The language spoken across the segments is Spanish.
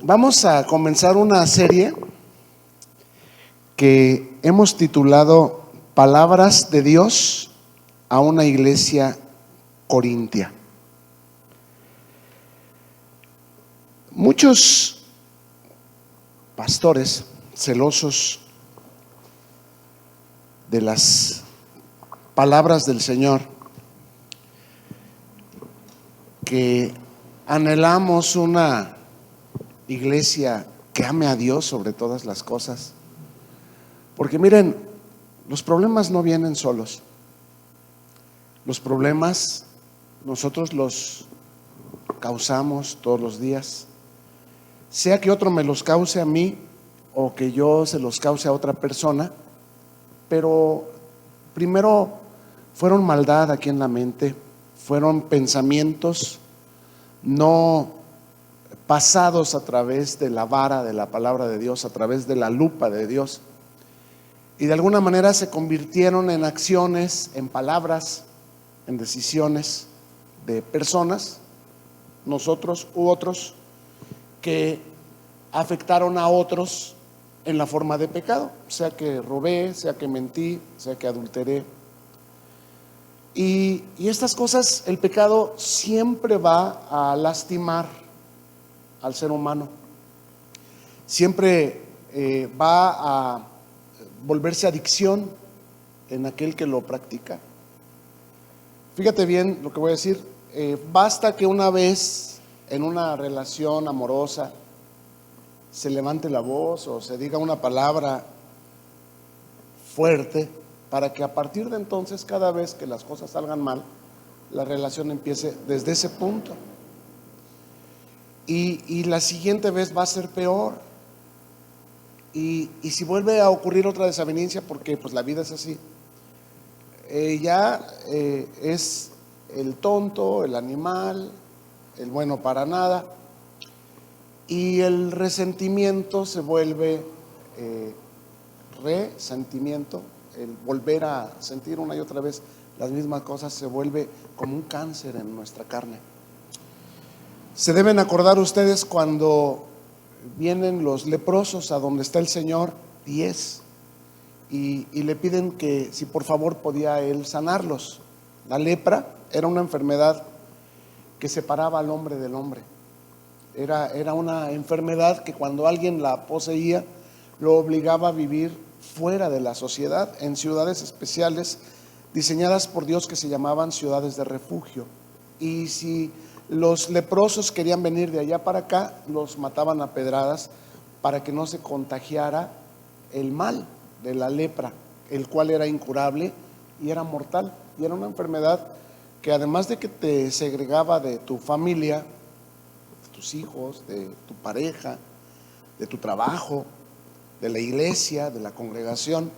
Vamos a comenzar una serie que hemos titulado Palabras de Dios a una iglesia corintia. Muchos pastores celosos de las palabras del Señor, que anhelamos una iglesia que ame a Dios sobre todas las cosas, porque miren, los problemas no vienen solos. Los problemas nosotros los causamos todos los días, sea que otro me los cause a mí o que yo se los cause a otra persona, pero primero fueron maldad aquí en la mente, fueron pensamientos no pasados a través de la vara de la palabra de Dios, a través de la lupa de Dios, y de alguna manera se convirtieron en acciones, en palabras, en decisiones de personas, nosotros u otros, que afectaron a otros en la forma de pecado, sea que robé, sea que mentí, sea que adulteré. Y estas cosas, el pecado siempre va a lastimar al ser humano, siempre va a volverse adicción en aquel que lo practica. Fíjate bien lo que voy a decir, basta que una vez en una relación amorosa se levante la voz o se diga una palabra fuerte para que a partir de entonces, cada vez que las cosas salgan mal, la relación empiece desde ese punto. Y la siguiente vez va a ser peor. Y si vuelve a ocurrir otra desaveniencia, porque pues la vida es así, es el tonto, el animal, el bueno para nada, y el resentimiento se vuelve resentimiento, el volver a sentir una y otra vez las mismas cosas se vuelve como un cáncer en nuestra carne. Se deben acordar ustedes cuando vienen los leprosos a donde está el Señor, 10, y le piden que si por favor podía Él sanarlos. La lepra era una enfermedad que separaba al hombre del hombre. Era una enfermedad que cuando alguien la poseía lo obligaba a vivir fuera de la sociedad, en ciudades especiales diseñadas por Dios que se llamaban ciudades de refugio. Y si los leprosos querían venir de allá para acá, los mataban a pedradas para que no se contagiara el mal de la lepra, el cual era incurable y era mortal. Y era una enfermedad que además de que te segregaba de tu familia, de tus hijos, de tu pareja, de tu trabajo, de la iglesia, de la congregación,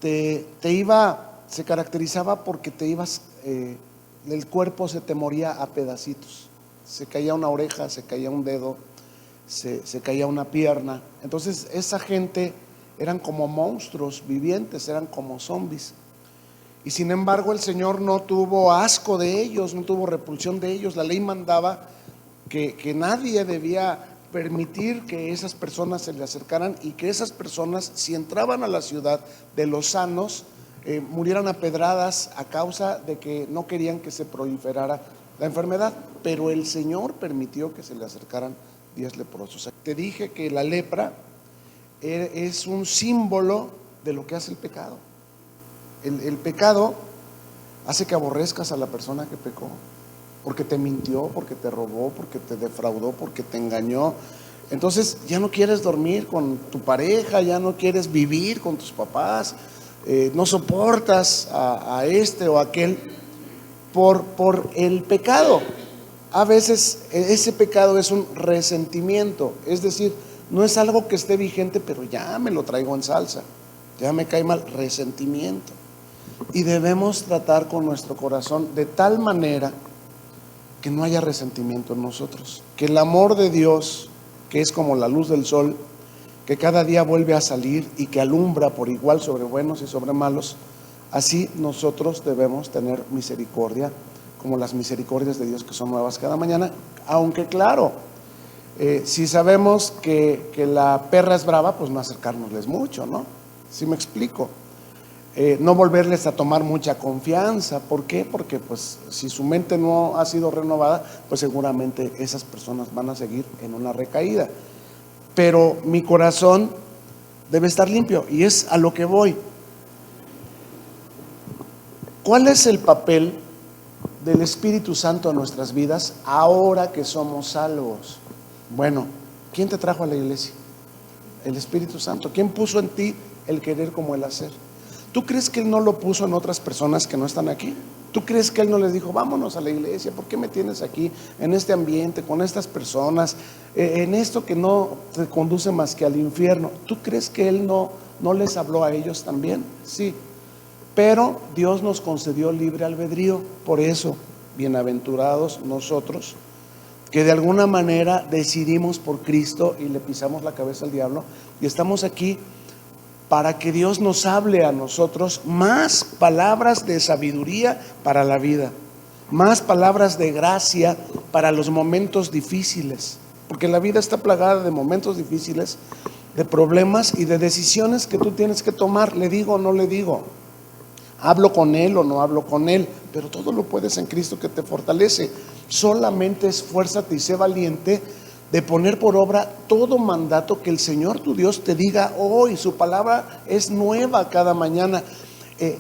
se caracterizaba porque te ibas, el cuerpo se te moría a pedacitos, se caía una oreja, se caía un dedo, se caía una pierna. Entonces esa gente eran como monstruos vivientes, eran como zombies. Y sin embargo el Señor no tuvo asco de ellos, no tuvo repulsión de ellos. La ley mandaba que nadie debía permitir que esas personas se le acercaran, y que esas personas, si entraban a la ciudad de los sanos, murieran a pedradas a causa de que no querían que se proliferara la enfermedad. Pero el Señor permitió que se le acercaran 10 leprosos. Te dije que la lepra es un símbolo de lo que hace el pecado. El pecado hace que aborrezcas a la persona que pecó, porque te mintió, porque te robó, porque te defraudó, porque te engañó. Entonces ya no quieres dormir con tu pareja, ya no quieres vivir con tus papás, no soportas a este o aquel por el pecado. A veces ese pecado es un resentimiento, es decir, no es algo que esté vigente, pero ya me lo traigo en salsa, ya me cae mal, resentimiento. Y debemos tratar con nuestro corazón de tal manera que no haya resentimiento en nosotros, que el amor de Dios, que es como la luz del sol, que cada día vuelve a salir y que alumbra por igual sobre buenos y sobre malos, así nosotros debemos tener misericordia, como las misericordias de Dios que son nuevas cada mañana. Aunque claro, Si sabemos que la perra es brava, pues no acercárnosles mucho, ¿no? ¿Sí me explico? No volverles a tomar mucha confianza. ¿Por qué? Porque pues si su mente no ha sido renovada, pues seguramente esas personas van a seguir en una recaída. Pero mi corazón debe estar limpio, y es a lo que voy. ¿Cuál es el papel del Espíritu Santo en nuestras vidas ahora que somos salvos? Bueno, ¿quién te trajo a la iglesia? El Espíritu Santo. ¿Quién puso en ti el querer como el hacer? ¿Tú crees que Él no lo puso en otras personas que no están aquí? ¿Tú crees que Él no les dijo, vámonos a la iglesia? ¿Por qué me tienes aquí, en este ambiente, con estas personas, en esto que no te conduce más que al infierno? ¿Tú crees que Él no les habló a ellos también? Sí, pero Dios nos concedió libre albedrío. Por eso, bienaventurados nosotros, que de alguna manera decidimos por Cristo y le pisamos la cabeza al diablo, y estamos aquí para que Dios nos hable a nosotros más palabras de sabiduría para la vida, más palabras de gracia para los momentos difíciles, porque la vida está plagada de momentos difíciles, de problemas y de decisiones que tú tienes que tomar. ¿Le digo o no le digo? ¿Hablo con Él o no hablo con Él? Pero todo lo puedes en Cristo que te fortalece. Solamente esfuérzate y sé valiente de poner por obra todo mandato que el Señor tu Dios te diga hoy. Su palabra es nueva cada mañana.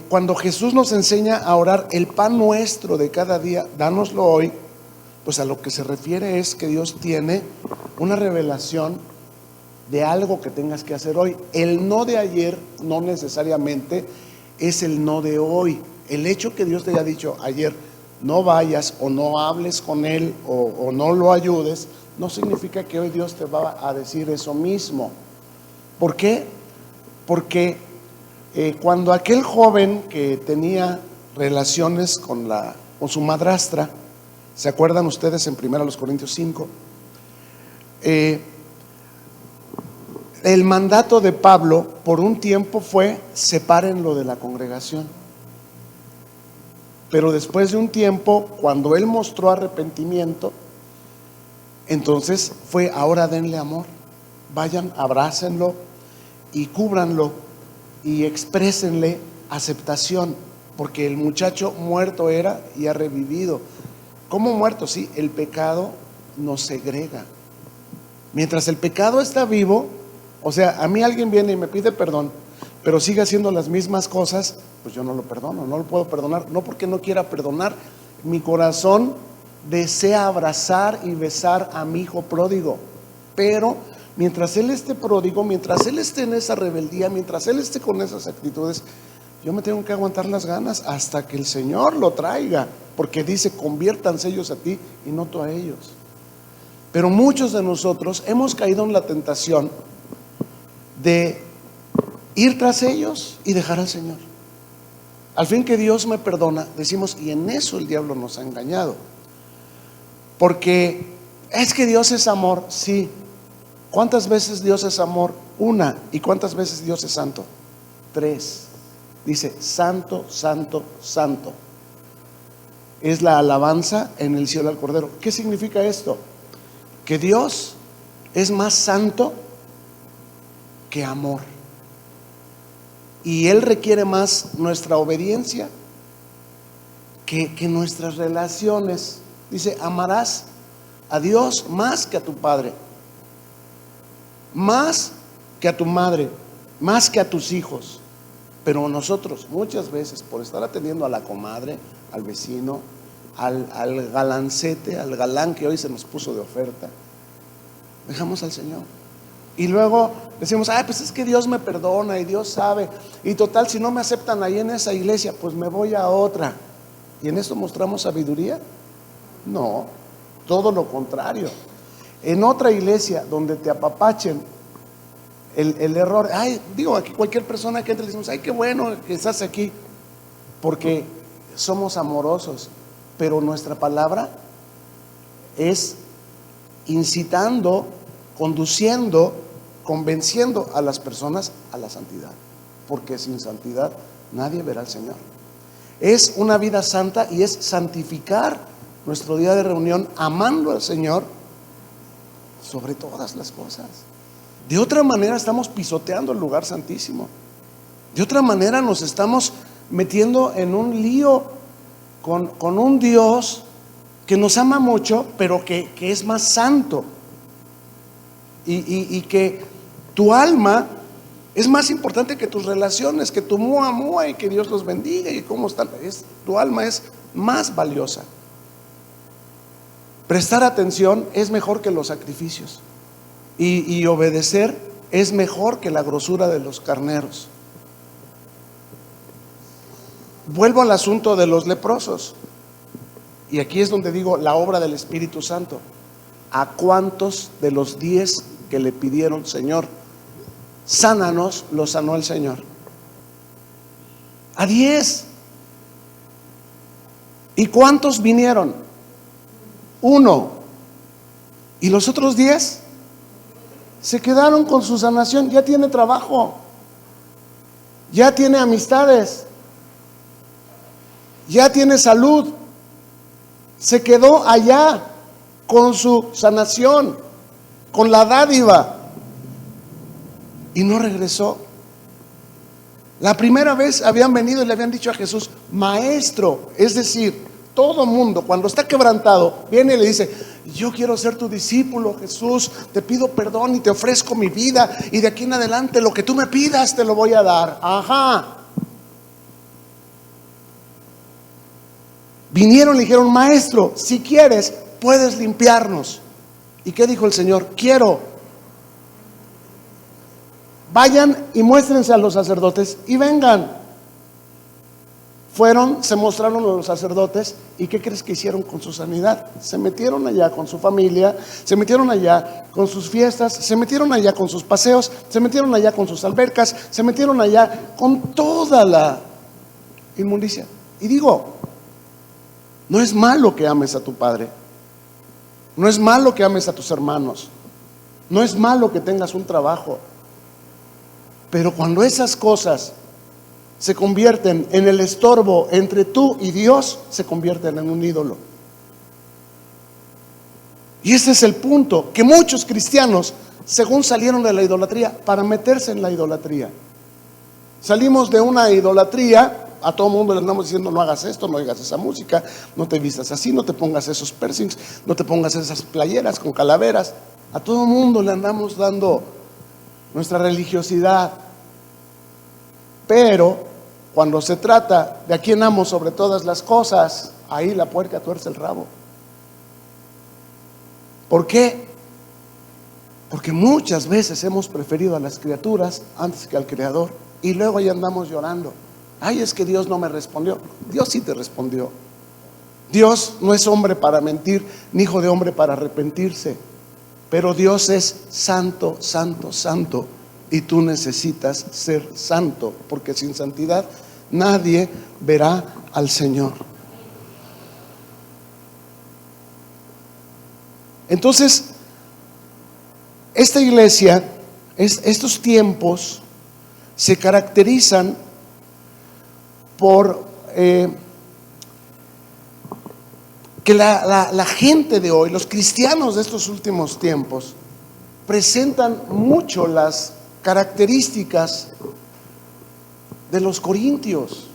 Cuando Jesús nos enseña a orar, el pan nuestro de cada día, dánoslo hoy, pues a lo que se refiere es que Dios tiene una revelación de algo que tengas que hacer hoy. El no de ayer no necesariamente es el no de hoy. El hecho que Dios te haya dicho ayer, no vayas o no hables con Él o no lo ayudes, no significa que hoy Dios te va a decir eso mismo. ¿Por qué? Porque cuando aquel joven que tenía relaciones con su madrastra, ¿se acuerdan ustedes en 1 Corintios 5? El mandato de Pablo por un tiempo fue: sepárenlo de la congregación. Pero después de un tiempo, cuando él mostró arrepentimiento, entonces fue: ahora denle amor, vayan, abrácenlo y cúbranlo y exprésenle aceptación, porque el muchacho muerto era y ha revivido. ¿Cómo muerto? Sí, el pecado nos segrega. Mientras el pecado está vivo, o sea, a mí alguien viene y me pide perdón, pero sigue haciendo las mismas cosas, pues yo no lo perdono, no lo puedo perdonar. No porque no quiera perdonar, mi corazón desea abrazar y besar a mi hijo pródigo, pero mientras él esté pródigo, mientras él esté en esa rebeldía, mientras él esté con esas actitudes, yo me tengo que aguantar las ganas hasta que el Señor lo traiga, porque dice: conviértanse ellos a ti y no tú a ellos. Pero muchos de nosotros hemos caído en la tentación de ir tras ellos y dejar al Señor. Al fin que Dios me perdona, decimos, y en eso el diablo nos ha engañado. Porque es que Dios es amor. Sí. ¿Cuántas veces Dios es amor? Una. ¿Y cuántas veces Dios es santo? 3. Dice: santo, santo, santo. Es la alabanza en el cielo al Cordero. ¿Qué significa esto? Que Dios es más santo que amor, y Él requiere más nuestra obediencia que nuestras relaciones. Dice: amarás a Dios más que a tu padre, más que a tu madre, más que a tus hijos. Pero nosotros muchas veces, por estar atendiendo a la comadre, al vecino, al galancete, al galán que hoy se nos puso de oferta, dejamos al Señor. Y luego decimos: ay, pues es que Dios me perdona y Dios sabe, y total, si no me aceptan ahí en esa iglesia, pues me voy a otra. ¿Y en esto mostramos sabiduría? No, todo lo contrario. En otra iglesia donde te apapachen, el error, aquí cualquier persona que entre le decimos: ay, qué bueno que estás aquí, porque somos amorosos, pero nuestra palabra es incitando, conduciendo, convenciendo a las personas a la santidad, porque sin santidad nadie verá al Señor. Es una vida santa y es santificar nuestro día de reunión amando al Señor, sobre todas las cosas. De otra manera estamos pisoteando el lugar santísimo. De otra manera nos estamos metiendo en un lío con un Dios que nos ama mucho, pero que es más santo. Y que tu alma es más importante que tus relaciones, que tu mua mua, y que Dios los bendiga y cómo están. Tu alma es más valiosa. Prestar atención es mejor que los sacrificios, y obedecer es mejor que la grosura de los carneros. Vuelvo al asunto de los leprosos, y aquí es donde digo la obra del Espíritu Santo. ¿A cuántos de los 10 que le pidieron, Señor, sánanos, los sanó el Señor? A 10. ¿Y cuántos vinieron? 1. ¿Y los otros 10? Se quedaron con su sanación. Ya tiene trabajo, ya tiene amistades, ya tiene salud. Se quedó allá con su sanación, con la dádiva, y no regresó. La primera vez habían venido y le habían dicho a Jesús, maestro. Es decir, todo mundo cuando está quebrantado viene y le dice, yo quiero ser tu discípulo, Jesús, te pido perdón y te ofrezco mi vida, y de aquí en adelante lo que tú me pidas te lo voy a dar. Ajá. Vinieron y le dijeron, maestro, si quieres puedes limpiarnos. ¿Y qué dijo el Señor? Quiero. Vayan y muéstrense a los sacerdotes y vengan. Fueron, se mostraron a los sacerdotes, y ¿qué crees que hicieron con su sanidad? Se metieron allá con su familia, se metieron allá con sus fiestas, se metieron allá con sus paseos, se metieron allá con sus albercas, se metieron allá con toda la inmundicia. Y digo, no es malo que ames a tu padre, no es malo que ames a tus hermanos, no es malo que tengas un trabajo, pero cuando esas cosas se convierten en el estorbo entre tú y Dios, se convierten en un ídolo. Y ese es el punto, que muchos cristianos, según salieron de la idolatría, para meterse en la idolatría. Salimos de una idolatría, a todo mundo le andamos diciendo, no hagas esto, no oigas esa música, no te vistas así, no te pongas esos piercings, no te pongas esas playeras con calaveras. A todo mundo le andamos dando nuestra religiosidad. Pero cuando se trata de a quién amo sobre todas las cosas, ahí la puerca tuerce el rabo. ¿Por qué? Porque muchas veces hemos preferido a las criaturas antes que al Creador, y luego ahí andamos llorando. Ay, es que Dios no me respondió. Dios sí te respondió. Dios no es hombre para mentir, ni hijo de hombre para arrepentirse. Pero Dios es santo, santo, santo. Y tú necesitas ser santo, porque sin santidad nadie verá al Señor. Entonces, esta iglesia, estos tiempos se caracterizan por que la gente de hoy, los cristianos de estos últimos tiempos, presentan mucho las características de los corintios: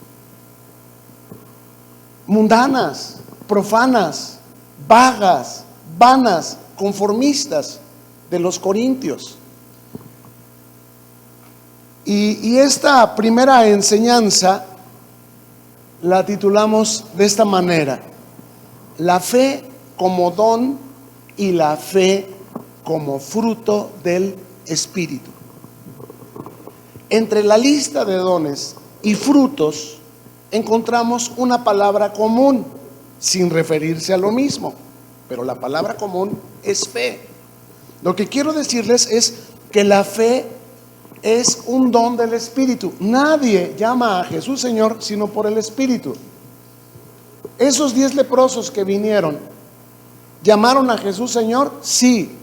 mundanas, profanas, vagas, vanas, conformistas de los corintios. Y esta primera enseñanza la titulamos de esta manera: la fe como don y la fe como fruto del Espíritu. Entre la lista de dones y frutos encontramos una palabra común, sin referirse a lo mismo, pero la palabra común es fe. Lo que quiero decirles es que la fe es un don del Espíritu. Nadie llama a Jesús Señor sino por el Espíritu. Esos 10 leprosos que vinieron, ¿llamaron a Jesús Señor? Sí.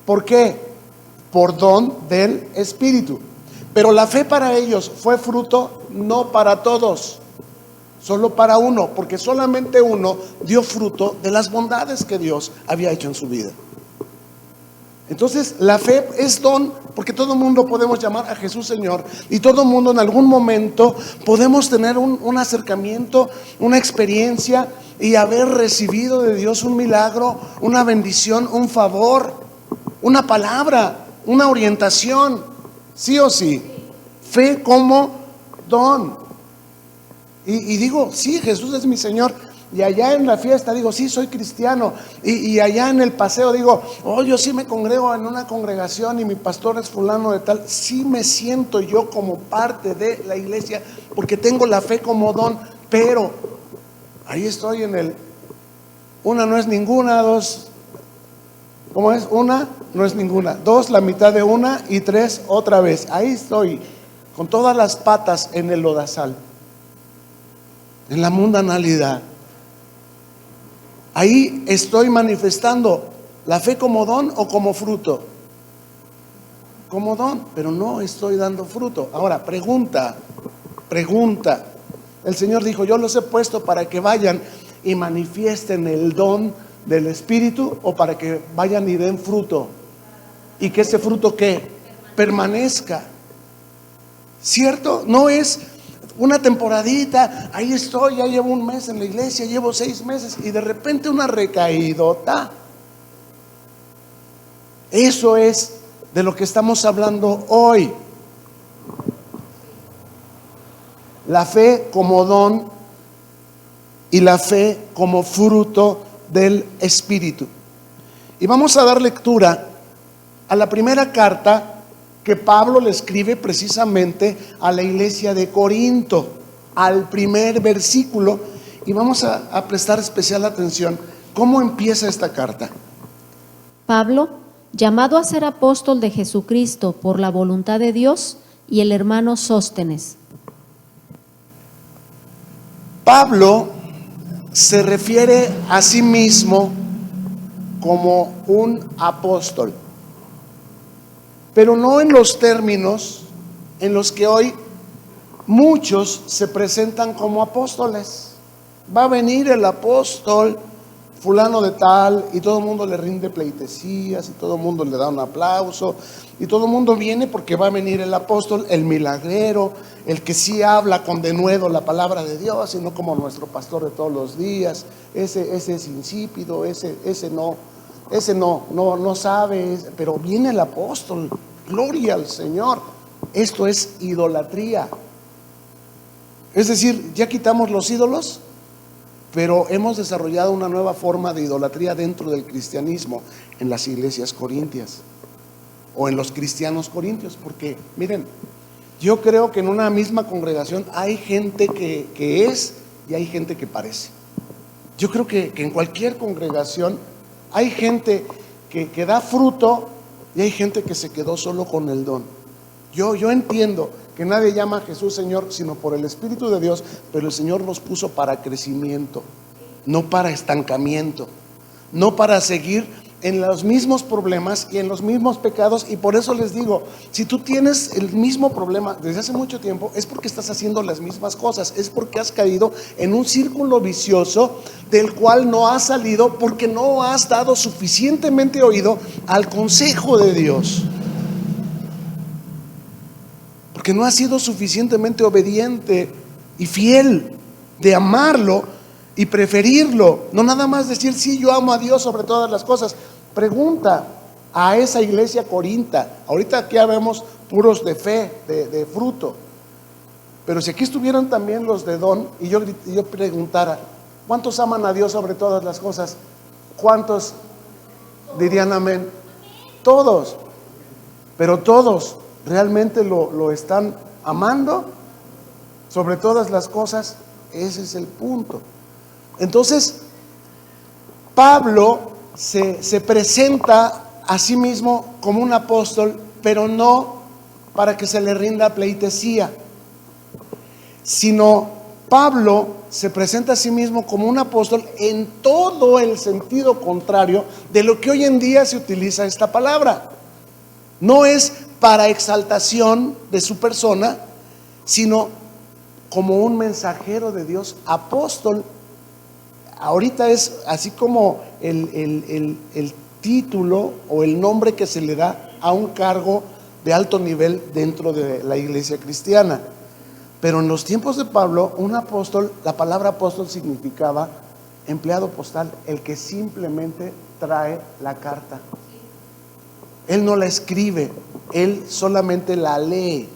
¿Por qué? Por don del Espíritu. Pero la fe para ellos fue fruto no para todos, solo para uno, porque solamente uno dio fruto de las bondades que Dios había hecho en su vida. Entonces la fe es don, porque todo el mundo podemos llamar a Jesús Señor, y todo el mundo en algún momento podemos tener un acercamiento, una experiencia, y haber recibido de Dios un milagro, una bendición, un favor, una palabra, una orientación, sí o sí. Fe como don. Y digo, sí, Jesús es mi Señor. Y allá en la fiesta digo, sí, soy cristiano. Y allá en el paseo digo, oh, yo sí me congrego en una congregación y mi pastor es fulano de tal. Sí me siento yo como parte de la iglesia porque tengo la fe como don. Pero ahí estoy en el, una no es ninguna, dos, ¿cómo es? Una no es ninguna, dos la mitad de una y tres otra vez. Ahí estoy con todas las patas en el lodazal, en la mundanalidad. Ahí estoy manifestando la fe como don o como fruto. Como don, pero no estoy dando fruto. Ahora, pregunta. El Señor dijo, yo los he puesto para que vayan y manifiesten el don del Espíritu, o para que vayan y den fruto. Y que ese fruto, ¿qué? Permanezca. ¿Cierto? No es una temporadita, ahí estoy, ya llevo un mes en la iglesia, llevo 6 meses y de repente una recaídota. Eso es de lo que estamos hablando hoy. La fe como don y la fe como fruto del Espíritu. Y vamos a dar lectura a la primera carta que Pablo le escribe precisamente a la iglesia de Corinto, al primer versículo, y vamos a prestar especial atención cómo empieza esta carta. Pablo, llamado a ser apóstol de Jesucristo por la voluntad de Dios, y el hermano Sóstenes. Pablo se refiere a sí mismo como un apóstol, pero no en los términos en los que hoy muchos se presentan como apóstoles. Va a venir el apóstol fulano de tal y todo el mundo le rinde pleitesías y todo el mundo le da un aplauso y todo el mundo viene porque va a venir el apóstol, el milagrero, el que sí habla con denuedo la palabra de Dios y no como nuestro pastor de todos los días. Ese es insípido, ese no sabe, pero viene el apóstol. Gloria al Señor. Esto es idolatría. Es decir, ya quitamos los ídolos, pero hemos desarrollado una nueva forma de idolatría dentro del cristianismo en las iglesias corintias o en los cristianos corintios. Porque miren, yo creo que en una misma congregación hay gente que es y hay gente que parece. Yo creo que en cualquier congregación hay gente que da fruto y hay gente que se quedó solo con el don. Yo entiendo que nadie llama a Jesús Señor sino por el Espíritu de Dios, pero el Señor nos puso para crecimiento, no para estancamiento, no para seguir en los mismos problemas y en los mismos pecados. Y por eso les digo, si tú tienes el mismo problema desde hace mucho tiempo, es porque estás haciendo las mismas cosas, es porque has caído en un círculo vicioso del cual no has salido, porque no has dado suficientemente oído al consejo de Dios, porque no has sido suficientemente obediente y fiel de amarlo y preferirlo. No nada más decir, sí, yo amo a Dios sobre todas las cosas. Pregunta a esa iglesia corinta. Ahorita aquí vemos puros de fe, de fruto. Pero si aquí estuvieran también los de don, y yo preguntara, ¿cuántos aman a Dios sobre todas las cosas? ¿Cuántos dirían amén? Todos. Pero todos realmente lo están amando sobre todas las cosas. Ese es el punto. Entonces Pablo se presenta a sí mismo como un apóstol, pero no para que se le rinda pleitesía, sino Pablo se presenta a sí mismo como un apóstol en todo el sentido contrario de lo que hoy en día se utiliza esta palabra. No es para exaltación de su persona, sino como un mensajero de Dios. Apóstol ahorita es así como el título o el nombre que se le da a un cargo de alto nivel dentro de la iglesia cristiana. Pero en los tiempos de Pablo, un apóstol, la palabra apóstol significaba empleado postal, el que simplemente trae la carta. Él no la escribe, él solamente la lee.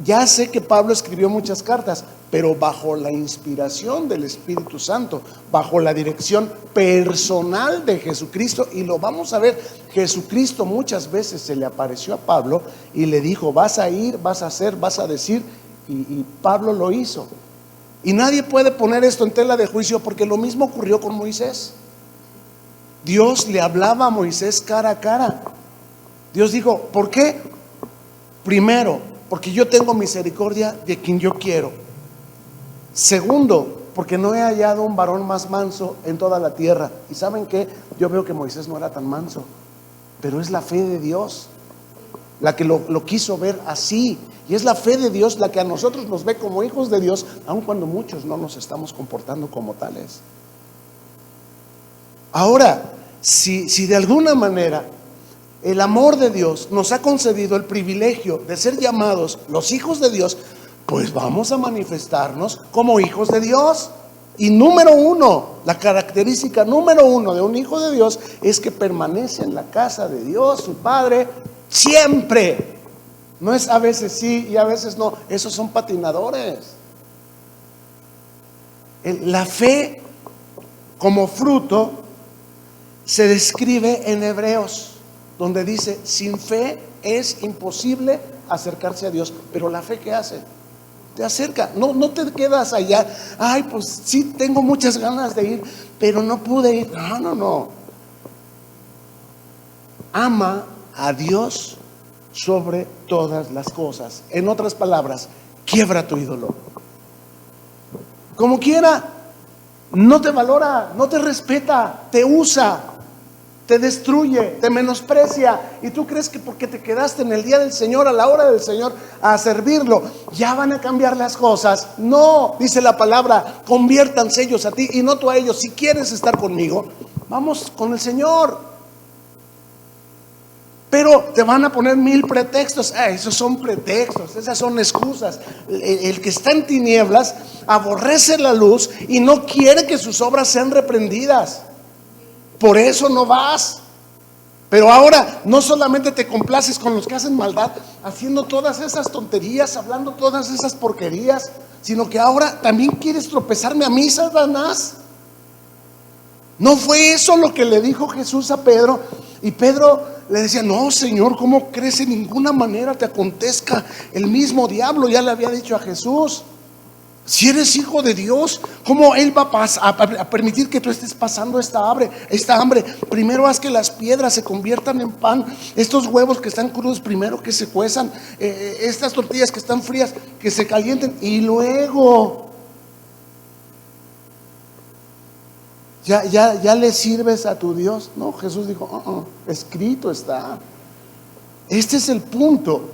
Ya sé que Pablo escribió muchas cartas, pero bajo la inspiración del Espíritu Santo, bajo la dirección personal de Jesucristo, y lo vamos a ver. Jesucristo muchas veces se le apareció a Pablo y le dijo: vas a ir, vas a hacer, vas a decir, y Pablo lo hizo. Y nadie puede poner esto en tela de juicio, porque lo mismo ocurrió con Moisés. Dios le hablaba a Moisés cara a cara. Dios dijo: ¿por qué? Primero, porque yo tengo misericordia de quien yo quiero. Segundo, porque no he hallado un varón más manso en toda la tierra. ¿Y saben qué? Yo veo que Moisés no era tan manso, pero es la fe de Dios la que lo quiso ver así. Y es la fe de Dios la que a nosotros nos ve como hijos de Dios, aun cuando muchos no nos estamos comportando como tales. Ahora, si de alguna manera el amor de Dios nos ha concedido el privilegio de ser llamados los hijos de Dios, pues vamos a manifestarnos como hijos de Dios. Y número uno, la característica número uno de un hijo de Dios es que permanece en la casa de Dios, su Padre, siempre. No es a veces sí y a veces no. Esos son patinadores. La fe como fruto se describe en Hebreos, donde dice: sin fe es imposible acercarse a Dios. Pero la fe, ¿qué hace? Te acerca. No te quedas allá: ay, pues sí, tengo muchas ganas de ir, pero no pude ir. No. Ama a Dios sobre todas las cosas. En otras palabras, quiebra tu ídolo. Como quiera, no te valora, no te respeta, te usa, te destruye, te menosprecia. Y tú crees que porque te quedaste en el día del Señor, a la hora del Señor, a servirlo, ya van a cambiar las cosas. No, dice la palabra: conviértanse ellos a ti y no tú a ellos. Si quieres estar conmigo, vamos con el Señor. Pero te van a poner 1000 pretextos. Esos son pretextos, esas son excusas. El que está en tinieblas aborrece la luz y no quiere que sus obras sean reprendidas. Por eso no vas. Pero ahora no solamente te complaces con los que hacen maldad, haciendo todas esas tonterías, hablando todas esas porquerías, sino que ahora también quieres tropezarme a mí, Satanás. ¿No fue eso lo que le dijo Jesús a Pedro? Y Pedro le decía: no, Señor, ¿cómo crees? En ninguna manera te acontezca. El mismo diablo ya le había dicho a Jesús: si eres hijo de Dios, ¿cómo Él va a permitir que tú estés pasando esta hambre? Primero haz que las piedras se conviertan en pan. Estos huevos que están crudos, primero que se cuezan. Estas tortillas que están frías, que se calienten. Y luego ya le sirves a tu Dios. No, Jesús dijo: escrito está. Este es el punto.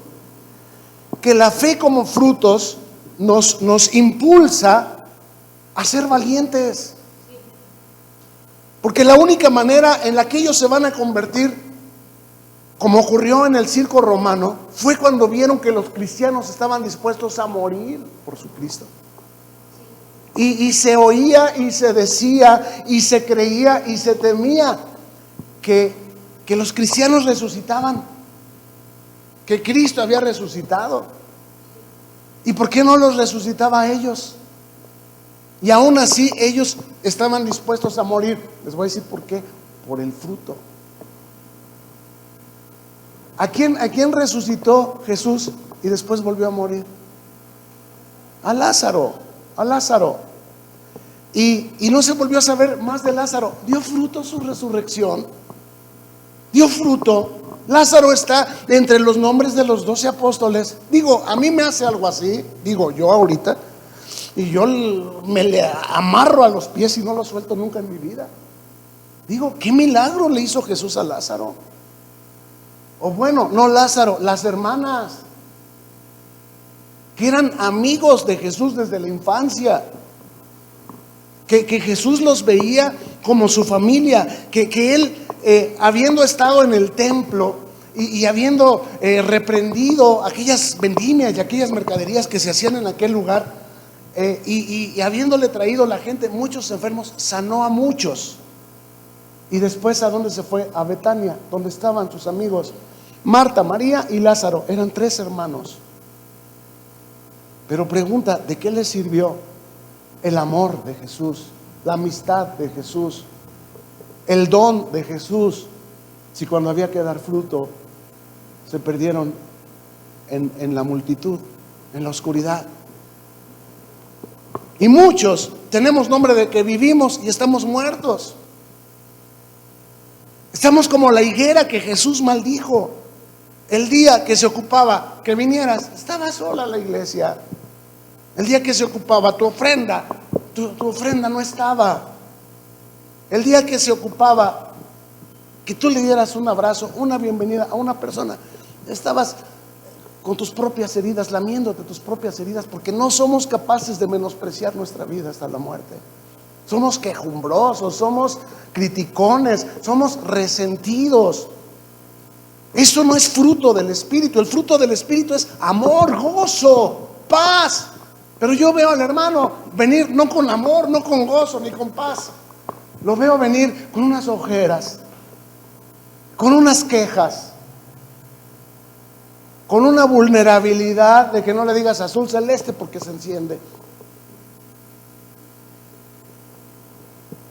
Que la fe como frutos nos impulsa a ser valientes. Porque la única manera en la que ellos se van a convertir, como ocurrió en el circo romano, fue cuando vieron que los cristianos estaban dispuestos a morir por su Cristo. Y se oía y se decía y se creía y se temía que los cristianos resucitaban, que Cristo había resucitado. ¿Y por qué no los resucitaba a ellos? Y aún así ellos estaban dispuestos a morir. Les voy a decir por qué: por el fruto. ¿A quién resucitó Jesús y después volvió a morir? A Lázaro. Y no se volvió a saber más de Lázaro. ¿Dio fruto su resurrección? ¿Dio fruto? Lázaro está entre los nombres de los 12 apóstoles. Digo, a mí me hace algo así, digo yo ahorita, y yo me le amarro a los pies y no lo suelto nunca en mi vida. Digo, ¿qué milagro le hizo Jesús a Lázaro? O bueno, no Lázaro, las hermanas, que eran amigos de Jesús desde la infancia, que Jesús los veía como su familia, que él, habiendo estado en el templo y habiendo reprendido aquellas vendimias y aquellas mercaderías que se hacían en aquel lugar, y habiéndole traído la gente muchos enfermos, sanó a muchos. Y después, ¿a dónde se fue? A Betania, donde estaban sus amigos Marta, María y Lázaro. Eran 3 hermanos. Pero pregunta, ¿de qué les sirvió el amor de Jesús, la amistad de Jesús, el don de Jesús, si cuando había que dar fruto se perdieron en la multitud, en la oscuridad? Y muchos tenemos nombre de que vivimos y estamos muertos. Estamos como la higuera que Jesús maldijo. El día que se ocupaba que vinieras, estaba sola la iglesia. El día que se ocupaba tu ofrenda, tu ofrenda no estaba. El día que se ocupaba que tú le dieras un abrazo, una bienvenida a una persona, estabas con tus propias heridas, lamiéndote tus propias heridas, porque no somos capaces de menospreciar nuestra vida hasta la muerte. Somos quejumbrosos, somos criticones, somos resentidos. Eso no es fruto del Espíritu. El fruto del Espíritu es amor, gozo, paz. Pero yo veo al hermano venir no con amor, no con gozo, ni con paz. Lo veo venir con unas ojeras, con unas quejas, con una vulnerabilidad de que no le digas azul celeste porque se enciende.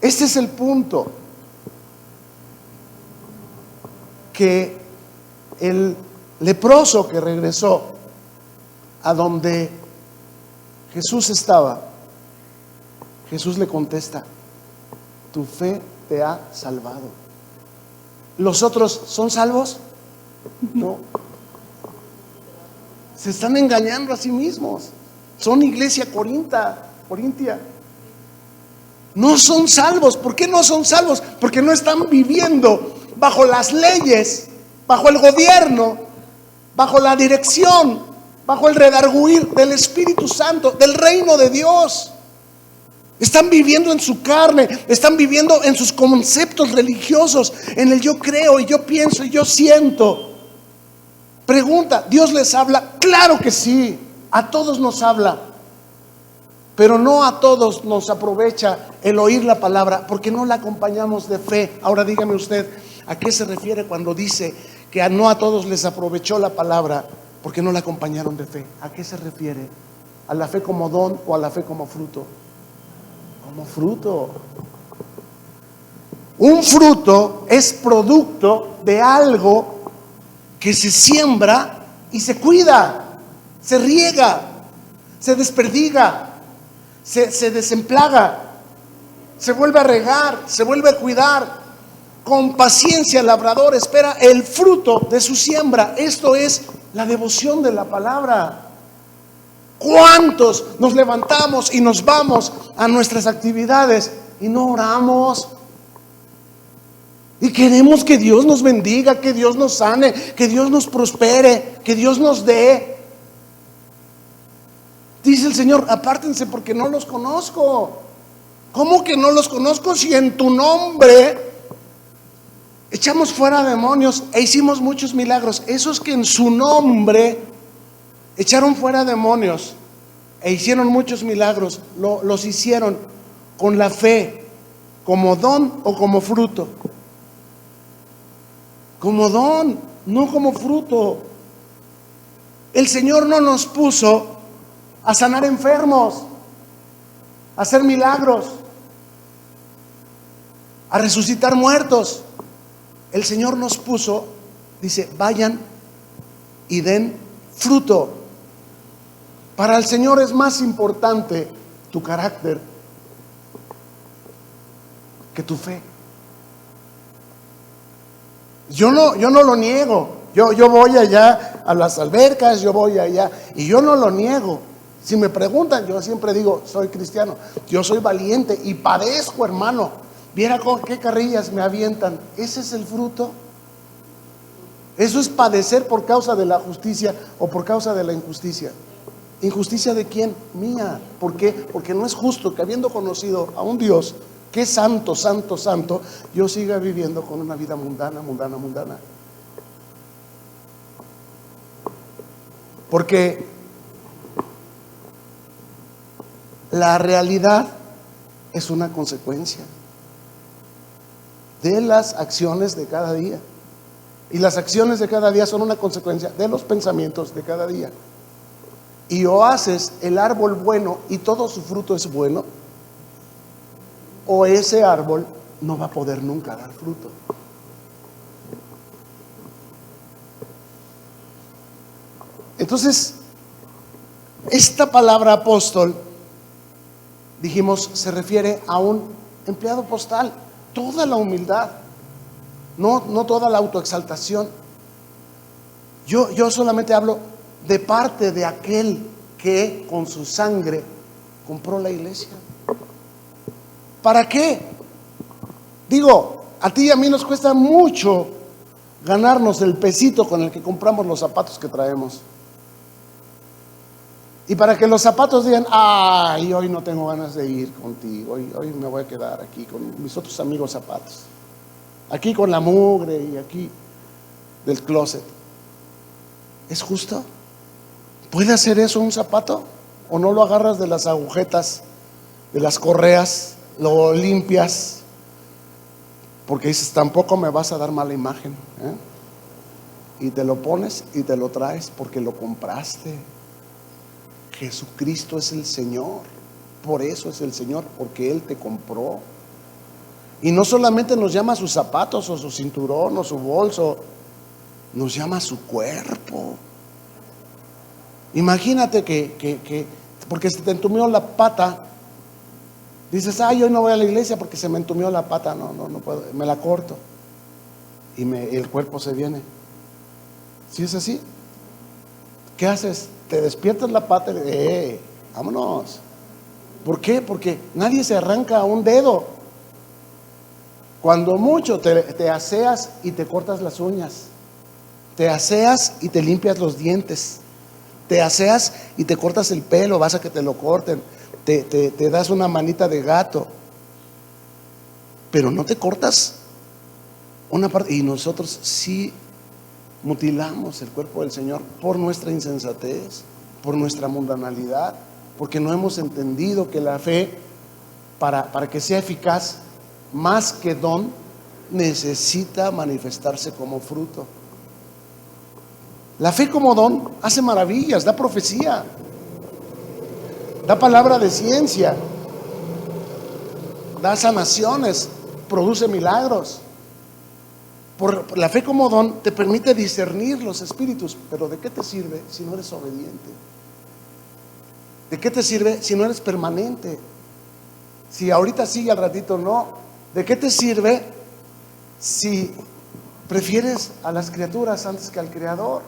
Este es el punto, que el leproso que regresó a donde Jesús estaba, Jesús le contesta: tu fe te ha salvado. ¿Los otros son salvos? No. Se están engañando a sí mismos. Son iglesia corintia. No son salvos. ¿Por qué no son salvos? Porque no están viviendo bajo las leyes, bajo el gobierno, bajo la dirección, bajo el redarguir del Espíritu Santo, del reino de Dios. Están viviendo en su carne, están viviendo en sus conceptos religiosos, en el yo creo y yo pienso y yo siento. Pregunta, ¿Dios les habla? Claro que sí, a todos nos habla. Pero no a todos nos aprovecha el oír la palabra, porque no la acompañamos de fe. Ahora dígame usted, ¿a qué se refiere cuando dice que no a todos les aprovechó la palabra porque no la acompañaron de fe? ¿A qué se refiere? ¿A la fe como don o a la fe como fruto? Como fruto. Un fruto es producto de algo que se siembra y se cuida, se riega, se desperdiga, se desemplaga, se vuelve a regar, se vuelve a cuidar. Con paciencia el labrador espera el fruto de su siembra. Esto es la devoción de la palabra. ¿Cuántos nos levantamos y nos vamos a nuestras actividades y no oramos? Y queremos que Dios nos bendiga, que Dios nos sane, que Dios nos prospere, que Dios nos dé. Dice el Señor: apártense porque no los conozco. ¿Cómo que no los conozco si en tu nombre echamos fuera demonios e hicimos muchos milagros? Esos que en su nombre echaron fuera demonios e hicieron muchos milagros, los hicieron con la fe, como don o como fruto. Como don, no como fruto. El Señor no nos puso a sanar enfermos, a hacer milagros, a resucitar muertos. El Señor nos puso, dice, vayan y den fruto. Para el Señor es más importante tu carácter que tu fe. Yo no lo niego. Yo voy allá a las albercas, yo voy allá y yo no lo niego. Si me preguntan, yo siempre digo, soy cristiano. Yo soy valiente y padezco, hermano. Viera con qué carrillas me avientan. Ese es el fruto. Eso es padecer por causa de la justicia o por causa de la injusticia. ¿Injusticia de quién? Mía. ¿Por qué? Porque no es justo que habiendo conocido a un Dios qué santo, santo, santo, yo siga viviendo con una vida mundana, mundana, mundana. Porque la realidad es una consecuencia de las acciones de cada día. Y las acciones de cada día son una consecuencia de los pensamientos de cada día. Y o haces el árbol bueno y todo su fruto es bueno, o ese árbol no va a poder nunca dar fruto. Entonces, esta palabra apóstol, dijimos, se refiere a un empleado postal. Toda la humildad, no toda la autoexaltación. Yo solamente hablo de parte de aquel que con su sangre compró la iglesia. ¿Para qué? Digo, a ti y a mí nos cuesta mucho ganarnos el pesito con el que compramos los zapatos que traemos. Y para que los zapatos digan, ay, hoy no tengo ganas de ir contigo, hoy me voy a quedar aquí con mis otros amigos zapatos, aquí con la mugre y aquí del closet. ¿Es justo? ¿Puede hacer eso un zapato? ¿O no lo agarras de las agujetas, de las correas, lo limpias? Porque dices, tampoco me vas a dar mala imagen, ¿eh? Y te lo pones y te lo traes porque lo compraste. Jesucristo es el Señor, por eso es el Señor, porque Él te compró. Y no solamente nos llama sus zapatos o su cinturón o su bolso, nos llama su cuerpo. Imagínate que porque se te entumió la pata, dices, ay, hoy no voy a la iglesia porque se me entumió la pata, no puedo, me la corto y el cuerpo se viene. ¿Sí es así? ¿Qué haces? Te despiertas la pata y vámonos. ¿Por qué? Porque nadie se arranca un dedo. Cuando mucho te aseas y te cortas las uñas, te aseas y te limpias los dientes, te aseas y te cortas el pelo, vas a que te lo corten, te das una manita de gato, pero no te cortas una parte. Y nosotros sí mutilamos el cuerpo del Señor por nuestra insensatez, por nuestra mundanalidad, porque no hemos entendido que la fe, para que sea eficaz, más que don, necesita manifestarse como fruto. La fe como don hace maravillas, da profecía, da palabra de ciencia, da sanaciones, produce milagros. Por la fe como don te permite discernir los espíritus, pero ¿de qué te sirve si no eres obediente? ¿De qué te sirve si no eres permanente? Si ahorita sí y al ratito no. ¿De qué te sirve si prefieres a las criaturas antes que al Creador?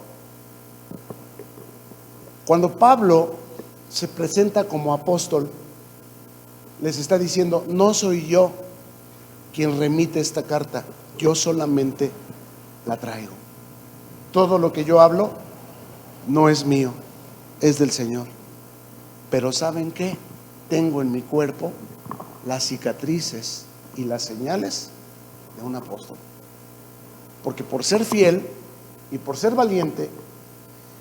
Cuando Pablo se presenta como apóstol, les está diciendo, no soy yo quien remite esta carta, yo solamente la traigo. Todo lo que yo hablo no es mío, es del Señor. Pero ¿saben qué? Tengo en mi cuerpo las cicatrices y las señales de un apóstol. Porque por ser fiel y por ser valiente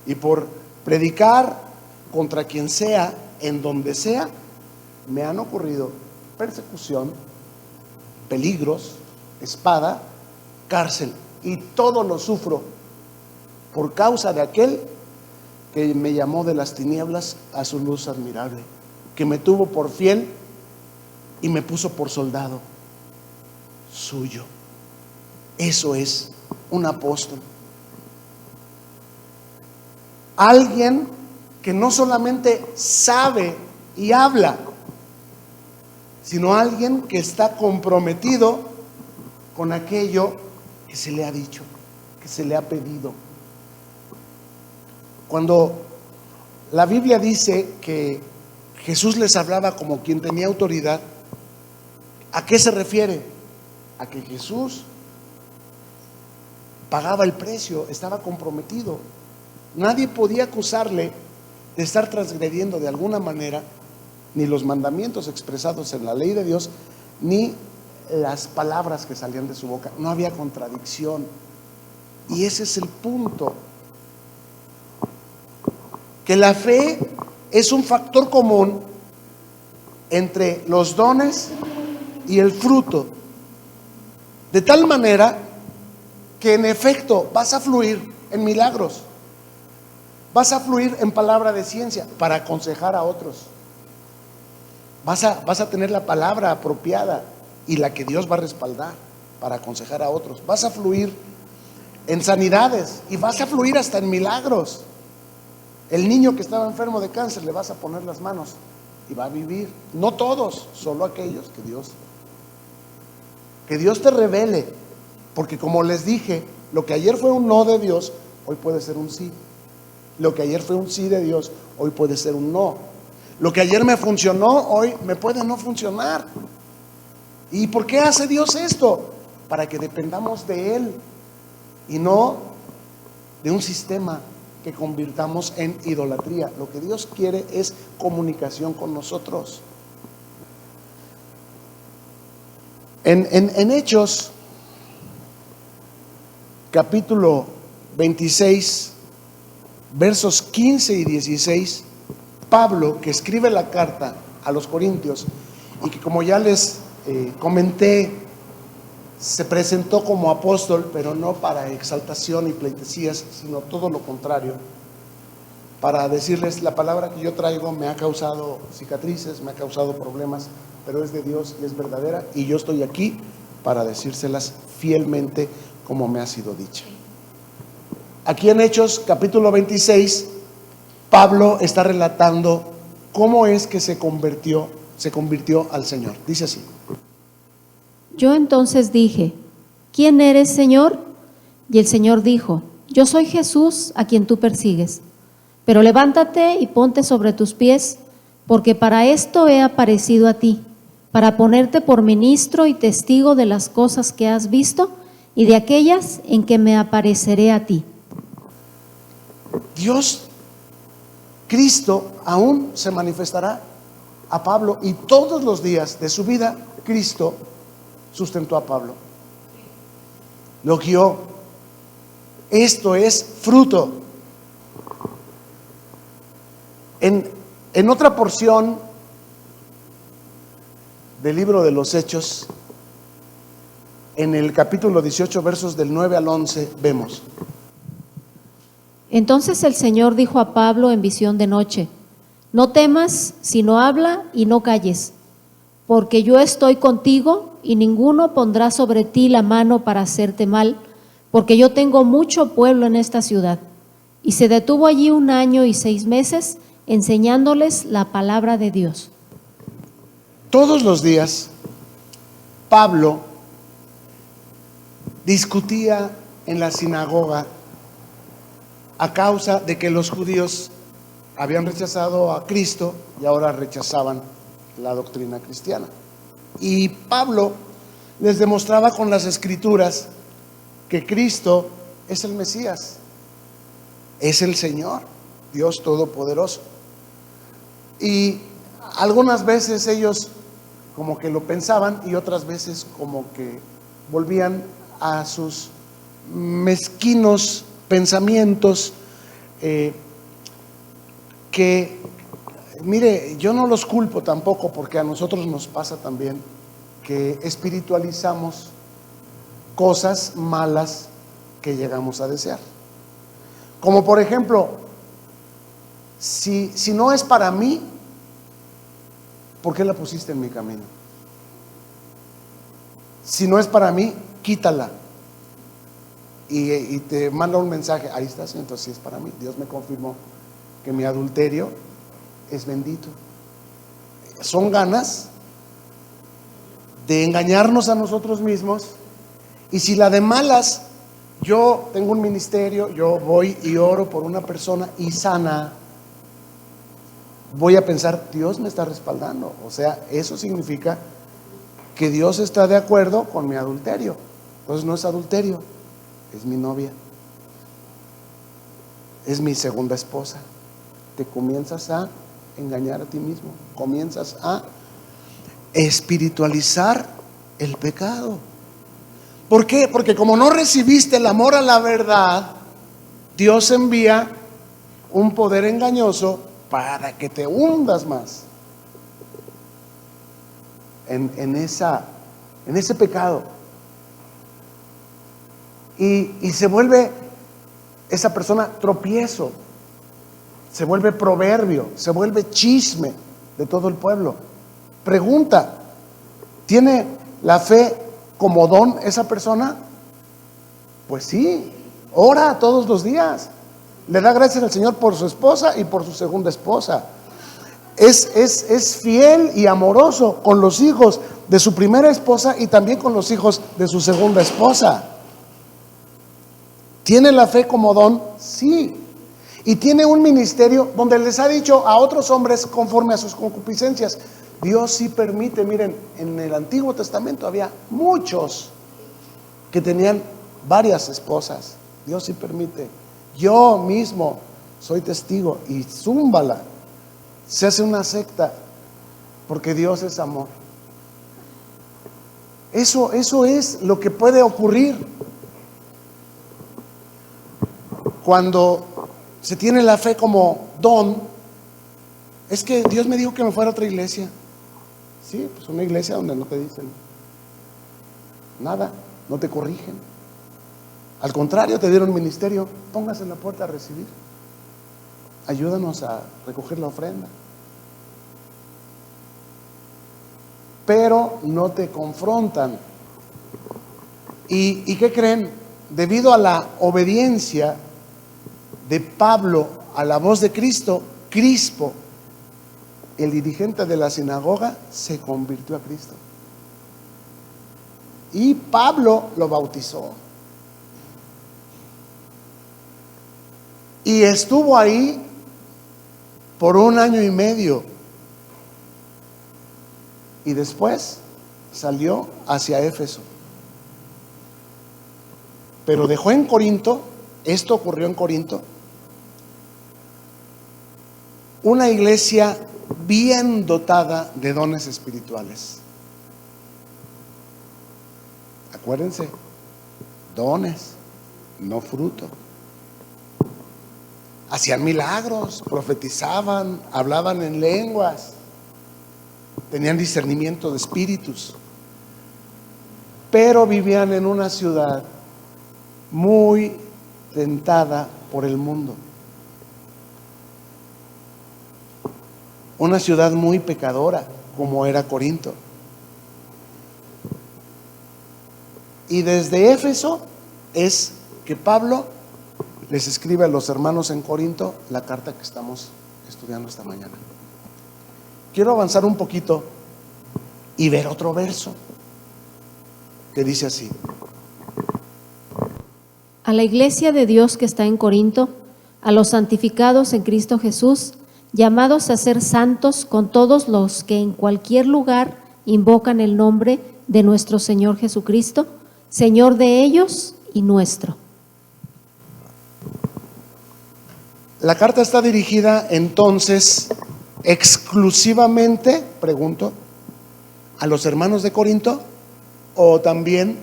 y por predicar contra quien sea, en donde sea, me han ocurrido persecución, peligros, espada, cárcel, y todo lo sufro por causa de aquel que me llamó de las tinieblas a su luz admirable, que me tuvo por fiel y me puso por soldado suyo. Eso es un apóstol. Alguien que no solamente sabe y habla, sino alguien que está comprometido con aquello que se le ha dicho, que se le ha pedido. Cuando la Biblia dice que Jesús les hablaba como quien tenía autoridad, ¿a qué se refiere? A que Jesús pagaba el precio, estaba comprometido. Nadie podía acusarle de estar transgrediendo de alguna manera ni los mandamientos expresados en la ley de Dios, ni las palabras que salían de su boca. No había contradicción. Y ese es el punto. Que la fe es un factor común entre los dones y el fruto. De tal manera que en efecto vas a fluir en milagros. Vas a fluir en palabra de ciencia para aconsejar a otros. Vas a tener la palabra apropiada y la que Dios va a respaldar para aconsejar a otros. Vas a fluir en sanidades y vas a fluir hasta en milagros. El niño que estaba enfermo de cáncer, le vas a poner las manos y va a vivir. No todos, solo aquellos que Dios te revele. Porque como les dije, lo que ayer fue un no de Dios, hoy puede ser un sí. Lo que ayer fue un sí de Dios, hoy puede ser un no. Lo que ayer me funcionó, hoy me puede no funcionar. ¿Y por qué hace Dios esto? Para que dependamos de Él y no de un sistema que convirtamos en idolatría. Lo que Dios quiere es comunicación con nosotros. En Hechos, capítulo 26, versos 15 y 16, Pablo, que escribe la carta a los Corintios y que, como ya les comenté, se presentó como apóstol, pero no para exaltación y pleitesías, sino todo lo contrario, para decirles: la palabra que yo traigo me ha causado cicatrices, me ha causado problemas, pero es de Dios y es verdadera, y yo estoy aquí para decírselas fielmente como me ha sido dicha. Aquí en Hechos capítulo 26, Pablo está relatando cómo es que se convirtió al Señor. Dice así: Yo entonces dije: ¿quién eres, Señor? Y el Señor dijo: yo soy Jesús a quien tú persigues. Pero levántate y ponte sobre tus pies, porque para esto he aparecido a ti, para ponerte por ministro y testigo de las cosas que has visto y de aquellas en que me apareceré a ti. Dios, Cristo, aún se manifestará a Pablo, y todos los días de su vida Cristo sustentó a Pablo, lo guió. Esto es fruto. En otra porción del libro de los Hechos, en el capítulo 18, versos del 9 al 11, vemos: Entonces el Señor dijo a Pablo en visión de noche: no temas, sino habla y no calles, porque yo estoy contigo y ninguno pondrá sobre ti la mano para hacerte mal, porque yo tengo mucho pueblo en esta ciudad. Y se detuvo allí 1 año y 6 meses enseñándoles la palabra de Dios. Todos los días Pablo discutía en la sinagoga a causa de que los judíos habían rechazado a Cristo y ahora rechazaban la doctrina cristiana. Y Pablo les demostraba con las escrituras que Cristo es el Mesías, es el Señor, Dios Todopoderoso. Y algunas veces ellos como que lo pensaban y otras veces como que volvían a sus mezquinos pensamientos, que, mire, yo no los culpo tampoco, porque a nosotros nos pasa también que espiritualizamos cosas malas que llegamos a desear. Como por ejemplo, si no es para mí, ¿por qué la pusiste en mi camino? Si no es para mí, quítala. Y te manda un mensaje: ahí estás, entonces sí es para mí. Dios me confirmó que mi adulterio es bendito. Son ganas de engañarnos a nosotros mismos. Y si la de malas, yo tengo un ministerio, yo voy y oro por una persona y sana, voy a pensar: Dios me está respaldando. O sea, eso significa que Dios está de acuerdo con mi adulterio. Entonces no es adulterio, es mi novia, es mi segunda esposa. Te comienzas a engañar a ti mismo, comienzas a espiritualizar el pecado. ¿Por qué? Porque como no recibiste el amor a la verdad, Dios envía un poder engañoso para que te hundas más en ese pecado. Y se vuelve esa persona tropiezo, se vuelve proverbio, se vuelve chisme de todo el pueblo. Pregunta: ¿tiene la fe como don esa persona? Pues sí, ora todos los días, le da gracias al Señor por su esposa y por su segunda esposa. Es fiel y amoroso con los hijos de su primera esposa y también con los hijos de su segunda esposa. ¿Tiene la fe como don? Sí. Y tiene un ministerio donde les ha dicho a otros hombres conforme a sus concupiscencias. Dios sí permite. Miren, en el Antiguo Testamento había muchos que tenían varias esposas. Dios sí permite. Yo mismo soy testigo. Y zúmbala, se hace una secta porque Dios es amor. Eso es lo que puede ocurrir cuando se tiene la fe como don. Es que Dios me dijo que me fuera a otra iglesia. Sí, pues una iglesia donde no te dicen nada, no te corrigen. Al contrario, te dieron ministerio. Póngase en la puerta a recibir. Ayúdanos a recoger la ofrenda. Pero no te confrontan. ¿Y qué creen? Debido a la obediencia de Pablo a la voz de Cristo, Crispo, el dirigente de la sinagoga, se convirtió a Cristo. Y Pablo lo bautizó. Y estuvo ahí por 1 año y medio. Y después salió hacia Éfeso. Pero dejó en Corinto, esto ocurrió en Corinto, una iglesia bien dotada de dones espirituales. Acuérdense, dones, no fruto. Hacían milagros, profetizaban, hablaban en lenguas, tenían discernimiento de espíritus, pero vivían en una ciudad muy tentada por el mundo. Una ciudad muy pecadora, como era Corinto. Y desde Éfeso es que Pablo les escribe a los hermanos en Corinto la carta que estamos estudiando esta mañana. Quiero avanzar un poquito y ver otro verso que dice así: A la iglesia de Dios que está en Corinto, a los santificados en Cristo Jesús, llamados a ser santos con todos los que en cualquier lugar invocan el nombre de nuestro Señor Jesucristo, Señor de ellos y nuestro. La carta está dirigida entonces exclusivamente, pregunto, a los hermanos de Corinto, o también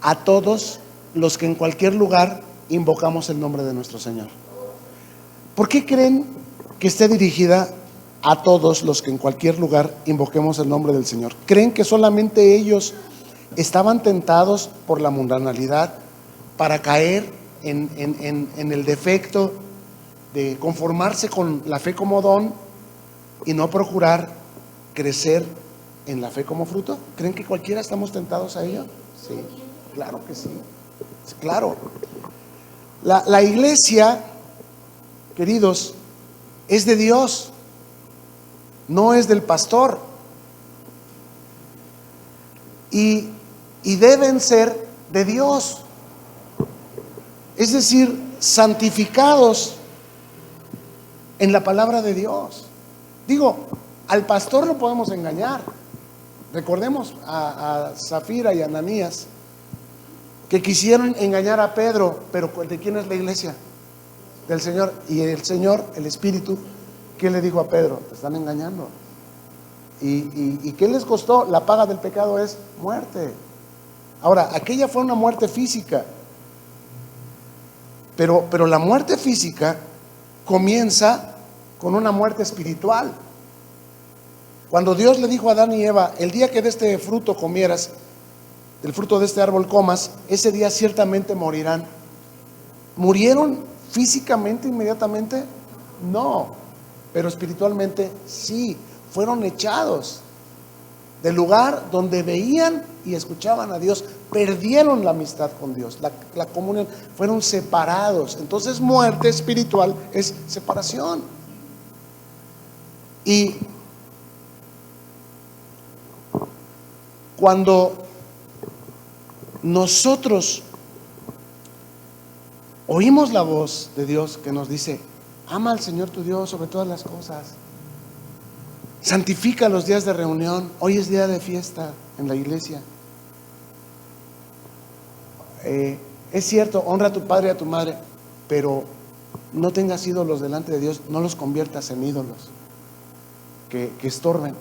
a todos los que en cualquier lugar invocamos el nombre de nuestro Señor. ¿Por qué creen que esté dirigida a todos los que en cualquier lugar invoquemos el nombre del Señor? ¿Creen que solamente ellos estaban tentados por la mundanalidad para caer en el defecto de conformarse con la fe como don y no procurar crecer en la fe como fruto? ¿Creen que cualquiera estamos tentados a ello? Sí, claro que sí. Claro. La iglesia, queridos, es de Dios, no es del pastor. Y deben ser de Dios. Es decir, santificados en la palabra de Dios. Digo, al pastor lo podemos engañar. Recordemos a Zafira y a Ananías, que quisieron engañar a Pedro, pero ¿de quién es la iglesia? Del Señor. Y el Señor, el Espíritu, ¿qué le dijo a Pedro? Te están engañando. ¿Y qué les costó? La paga del pecado es muerte. Ahora, aquella fue una muerte física, pero la muerte física comienza con una muerte espiritual. Cuando Dios le dijo a Adán y Eva, el día que de este fruto comieras, del fruto de este árbol comas, ese día ciertamente morirán. ¿Murieron físicamente inmediatamente? No, pero espiritualmente sí. Fueron echados del lugar donde veían y escuchaban a Dios. Perdieron la amistad con Dios, la comunión, fueron separados. Entonces muerte espiritual es separación. Y cuando nosotros oímos la voz de Dios que nos dice, ama al Señor tu Dios sobre todas las cosas, santifica los días de reunión, hoy es día de fiesta en la iglesia. Es cierto, honra a tu padre y a tu madre, pero no tengas ídolos delante de Dios, no los conviertas en ídolos que estorben.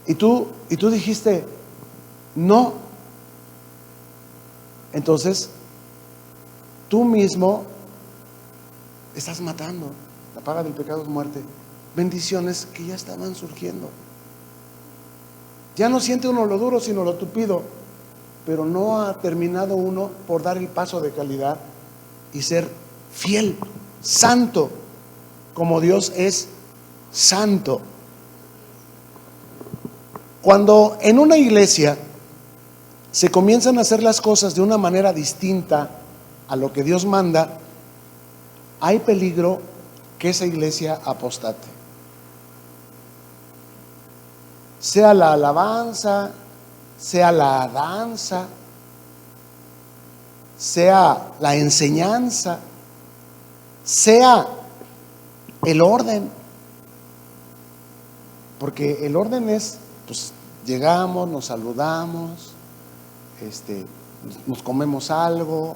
Y tú dijiste, no. Entonces, tú mismo estás matando. La paga del pecado es muerte. Bendiciones que ya estaban surgiendo. Ya no siente uno lo duro, sino lo tupido. Pero no ha terminado uno por dar el paso de calidad y ser fiel, santo, como Dios es santo. Cuando en una iglesia se comienzan a hacer las cosas de una manera distinta a lo que Dios manda, hay peligro que esa iglesia apostate. Sea la alabanza, sea la danza, sea la enseñanza, sea el orden. Porque el orden es, pues llegamos, nos saludamos, nos comemos algo,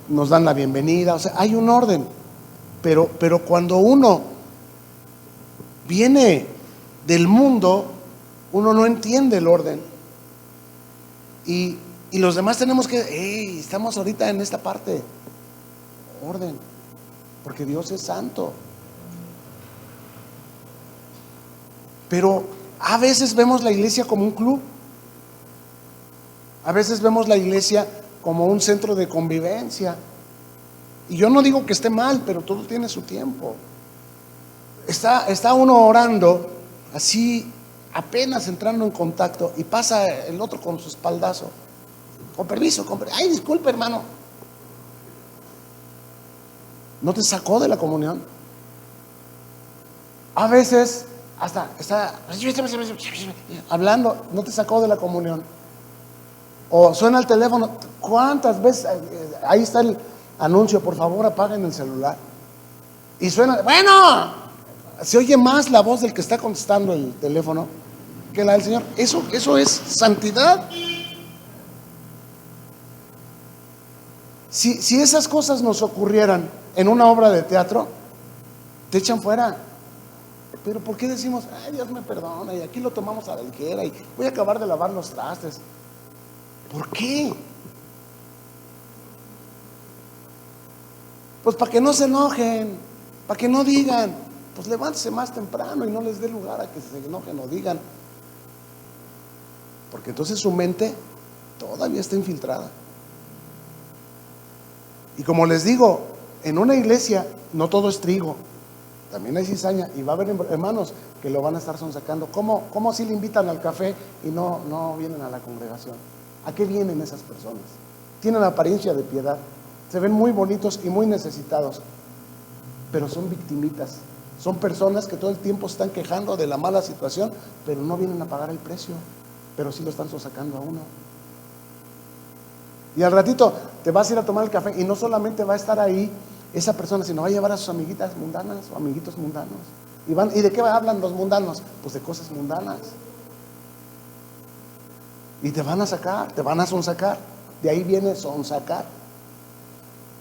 nos dan la bienvenida, o sea, hay un orden. Pero cuando uno viene del mundo, uno no entiende el orden. Y los demás tenemos que, estamos ahorita en esta parte, orden, porque Dios es santo. Pero a veces vemos la iglesia como un club, a veces vemos la iglesia como un centro de convivencia. Y yo no digo que esté mal, pero todo tiene su tiempo. Está uno orando, así apenas entrando en contacto, y pasa el otro con su espaldazo. Con permiso, ay, disculpe, hermano. ¿No te sacó de la comunión? A veces hasta está hablando, no te sacó de la comunión. O suena el teléfono. ¿Cuántas veces? Ahí está el anuncio, por favor apaguen el celular. Y suena, bueno, se oye más la voz del que está contestando el teléfono que la del Señor. Eso es santidad. Si esas cosas nos ocurrieran en una obra de teatro, te echan fuera. Pero ¿por qué decimos, ay, Dios me perdona, y aquí lo tomamos a la ligera y voy a acabar de lavar los trastes? ¿Por qué? Pues para que no se enojen, para que no digan, pues levántese más temprano y no les dé lugar a que se enojen o digan. Porque entonces su mente todavía está infiltrada. Y como les digo, en una iglesia no todo es trigo, también hay cizaña, y va a haber hermanos que lo van a estar sonsacando. ¿Cómo si le invitan al café y no vienen a la congregación? ¿A qué vienen esas personas? Tienen apariencia de piedad, se ven muy bonitos y muy necesitados, pero son victimitas, son personas que todo el tiempo están quejando de la mala situación, pero no vienen a pagar el precio, pero sí lo están sonsacando a uno. Y al ratito te vas a ir a tomar el café y no solamente va a estar ahí esa persona, sino va a llevar a sus amiguitas mundanas o amiguitos mundanos. ¿Y de qué hablan los mundanos? Pues de cosas mundanas. Y te van a sacar, te van a sonsacar. De ahí viene sonsacar.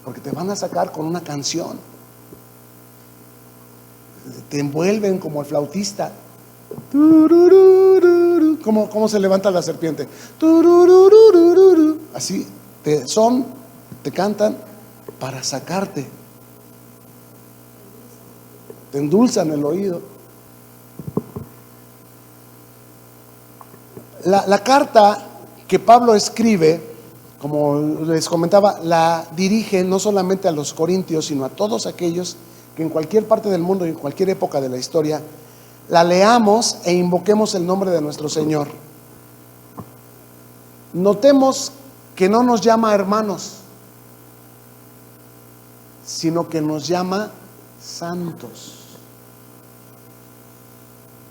Porque te van a sacar con una canción. te envuelven como el flautista. Tururururu. ¿Cómo se levanta la serpiente? Tururururu. Así te cantan para sacarte. Te endulzan el oído. La carta que Pablo escribe, como les comentaba, la dirige no solamente a los corintios, sino a todos aquellos que en cualquier parte del mundo y en cualquier época de la historia la leamos e invoquemos el nombre de nuestro Señor. Notemos que no nos llama hermanos, sino que nos llama santos.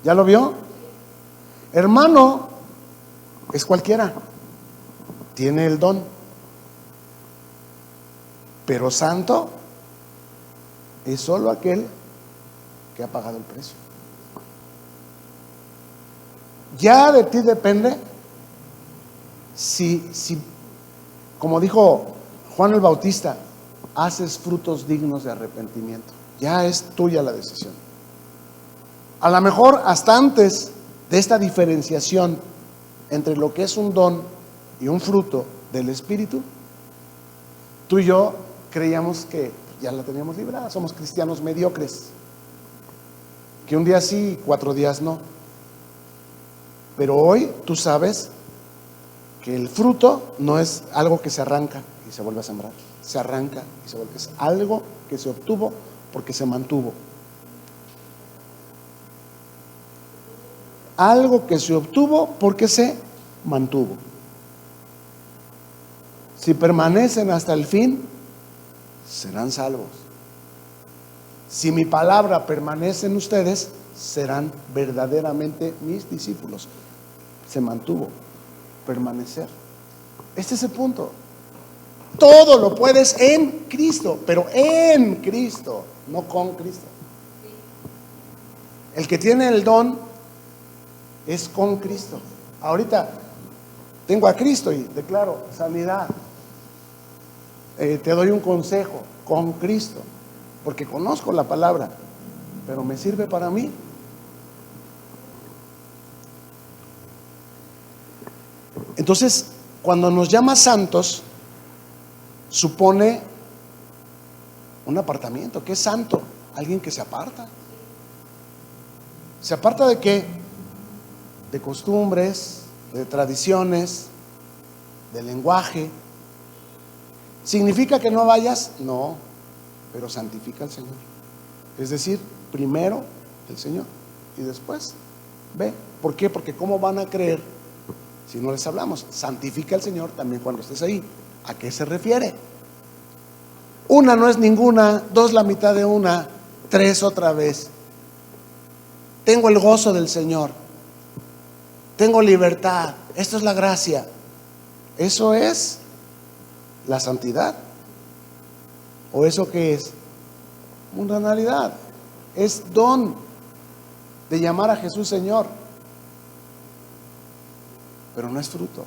¿Ya lo vio? Hermano es cualquiera, tiene el don, pero santo es solo aquel que ha pagado el precio. Ya de ti depende si, como dijo Juan el Bautista, haces frutos dignos de arrepentimiento. Ya es tuya la decisión. A lo mejor hasta antes de esta diferenciación entre lo que es un don y un fruto del Espíritu, tú y yo creíamos que ya la teníamos librada. Somos cristianos mediocres, que un día sí y 4 días no. Pero hoy tú sabes que el fruto no es algo que se arranca y se vuelve a sembrar. Se arranca y se vuelve. Es algo que se obtuvo porque se mantuvo. Algo que se obtuvo porque se mantuvo. Si permanecen hasta el fin, serán salvos. Si mi palabra permanece en ustedes, serán verdaderamente mis discípulos. Se mantuvo, permanecer. Este es el punto. Todo lo puedes en Cristo, pero en Cristo, no con Cristo. El que tiene el don es con Cristo. Ahorita tengo a Cristo y declaro sanidad. Te doy un consejo con Cristo, porque conozco la palabra, pero me sirve para mí. Entonces, cuando nos llama santos, supone un apartamiento. ¿Qué es santo? Alguien que se aparta. ¿Se aparta de qué? De costumbres, de tradiciones, de lenguaje. ¿Significa que no vayas? No, pero santifica al Señor. Es decir, primero el Señor y después ve. ¿Por qué? Porque ¿cómo van a creer si no les hablamos? Santifica al Señor también cuando estés ahí. ¿A qué se refiere? Una no es ninguna, 2 la mitad de una, 3 otra vez. Tengo el gozo del Señor, tengo libertad. Esto es la gracia. Eso es la santidad. ¿O eso qué es? Mundanalidad. Es don de llamar a Jesús Señor, pero no es fruto.